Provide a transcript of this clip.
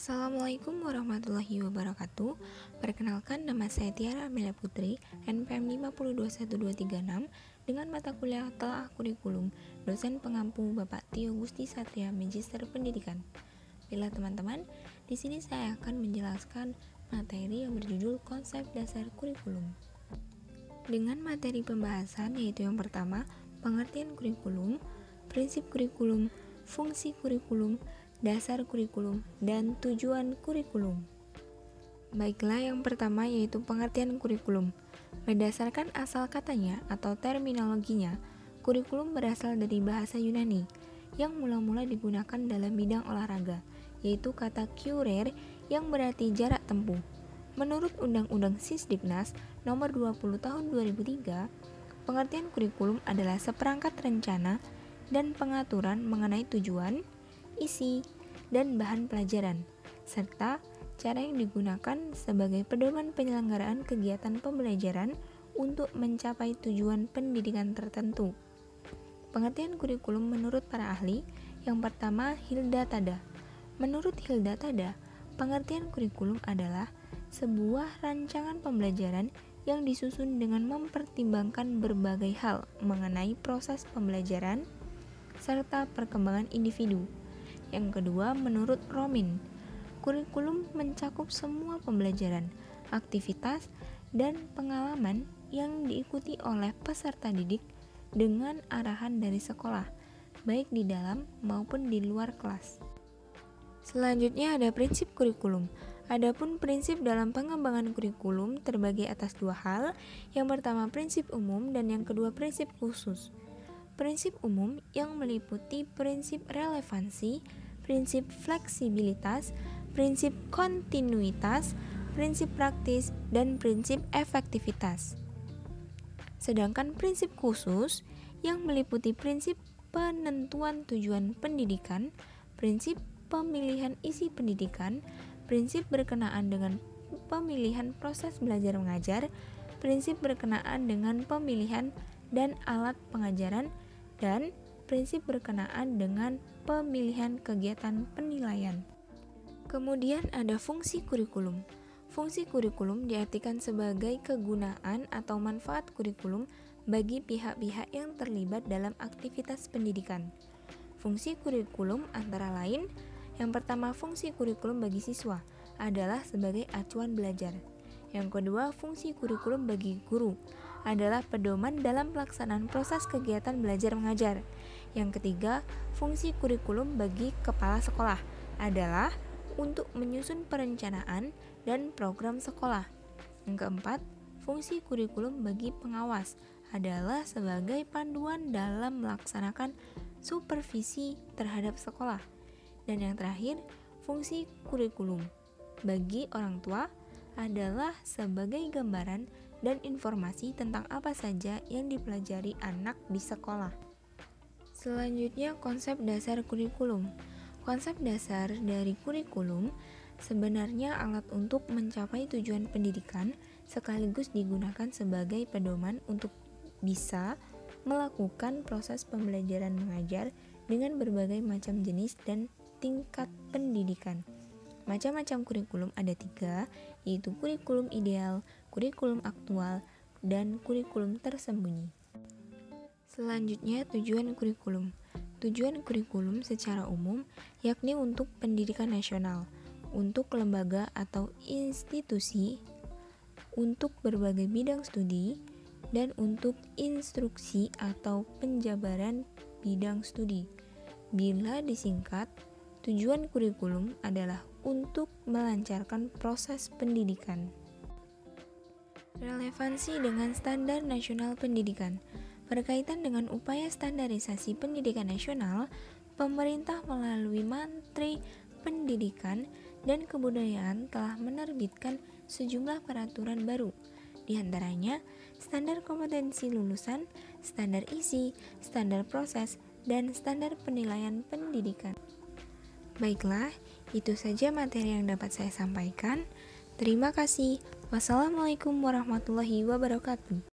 Assalamualaikum warahmatullahi wabarakatuh. Perkenalkan, nama saya Tiara Amelia Putri, NPM 5021236, dengan mata kuliah Telah Kurikulum, dosen pengampu Bapak Tio Gusti Satria, Magister Pendidikan. Bila teman-teman, di sini saya akan menjelaskan materi yang berjudul Konsep Dasar Kurikulum. Dengan materi pembahasan yaitu yang pertama, pengertian kurikulum, prinsip kurikulum, fungsi kurikulum, dasar kurikulum, dan tujuan kurikulum. Baiklah, yang pertama yaitu pengertian kurikulum. Berdasarkan asal katanya atau terminologinya, kurikulum berasal dari bahasa Yunani yang mula-mula digunakan dalam bidang olahraga, yaitu kata kurer yang berarti jarak tempuh. Menurut Undang-Undang Sisdiknas Nomor 20 Tahun 2003, pengertian kurikulum adalah seperangkat rencana dan pengaturan mengenai tujuan, isi, dan bahan pelajaran, serta cara yang digunakan sebagai pedoman penyelenggaraan kegiatan pembelajaran untuk mencapai tujuan pendidikan tertentu. Pengertian kurikulum menurut para ahli, yang pertama Hilda Tada. Menurut Hilda Tada, pengertian kurikulum adalah sebuah rancangan pembelajaran yang disusun dengan mempertimbangkan berbagai hal mengenai proses pembelajaran serta perkembangan individu. Yang kedua, menurut Romin, kurikulum mencakup semua pembelajaran, aktivitas, dan pengalaman yang diikuti oleh peserta didik dengan arahan dari sekolah, baik di dalam maupun di luar kelas. Selanjutnya ada prinsip kurikulum. Adapun prinsip dalam pengembangan kurikulum terbagi atas dua hal, yang pertama prinsip umum dan yang kedua prinsip khusus. Prinsip umum yang meliputi prinsip relevansi, prinsip fleksibilitas, prinsip kontinuitas, prinsip praktis, dan prinsip efektivitas. Sedangkan prinsip khusus yang meliputi prinsip penentuan tujuan pendidikan, prinsip pemilihan isi pendidikan, prinsip berkenaan dengan pemilihan proses belajar mengajar, prinsip berkenaan dengan pemilihan dan alat pengajaran, dan prinsip berkenaan dengan pemilihan kegiatan penilaian. Kemudian ada fungsi kurikulum. Fungsi kurikulum diartikan sebagai kegunaan atau manfaat kurikulum bagi pihak-pihak yang terlibat dalam aktivitas pendidikan. Fungsi kurikulum antara lain, yang pertama fungsi kurikulum bagi siswa adalah sebagai acuan belajar. Yang kedua, fungsi kurikulum bagi guru adalah pedoman dalam pelaksanaan proses kegiatan belajar mengajar. Yang ketiga, fungsi kurikulum bagi kepala sekolah adalah untuk menyusun perencanaan dan program sekolah. Yang keempat, fungsi kurikulum bagi pengawas adalah sebagai panduan dalam melaksanakan supervisi terhadap sekolah. Dan yang terakhir, fungsi kurikulum bagi orang tua adalah sebagai gambaran dan informasi tentang apa saja yang dipelajari anak di sekolah. Selanjutnya, konsep dasar kurikulum. Konsep dasar dari kurikulum sebenarnya alat untuk mencapai tujuan pendidikan sekaligus digunakan sebagai pedoman untuk bisa melakukan proses pembelajaran mengajar dengan berbagai macam jenis dan tingkat pendidikan. Macam-macam kurikulum ada 3, yaitu kurikulum ideal, kurikulum aktual, dan kurikulum tersembunyi. Selanjutnya, tujuan kurikulum. Tujuan kurikulum secara umum yakni untuk pendidikan nasional, untuk lembaga atau institusi, untuk berbagai bidang studi, dan untuk instruksi atau penjabaran bidang studi. Bila disingkat, tujuan kurikulum adalah untuk melancarkan proses pendidikan. Relevansi dengan standar nasional pendidikan. Berkaitan dengan upaya standarisasi pendidikan nasional, pemerintah melalui Menteri Pendidikan dan Kebudayaan telah menerbitkan sejumlah peraturan baru, di antaranya standar kompetensi lulusan, standar isi, standar proses, dan standar penilaian pendidikan. Baiklah, itu saja materi yang dapat saya sampaikan. Terima kasih. Wassalamualaikum warahmatullahi wabarakatuh.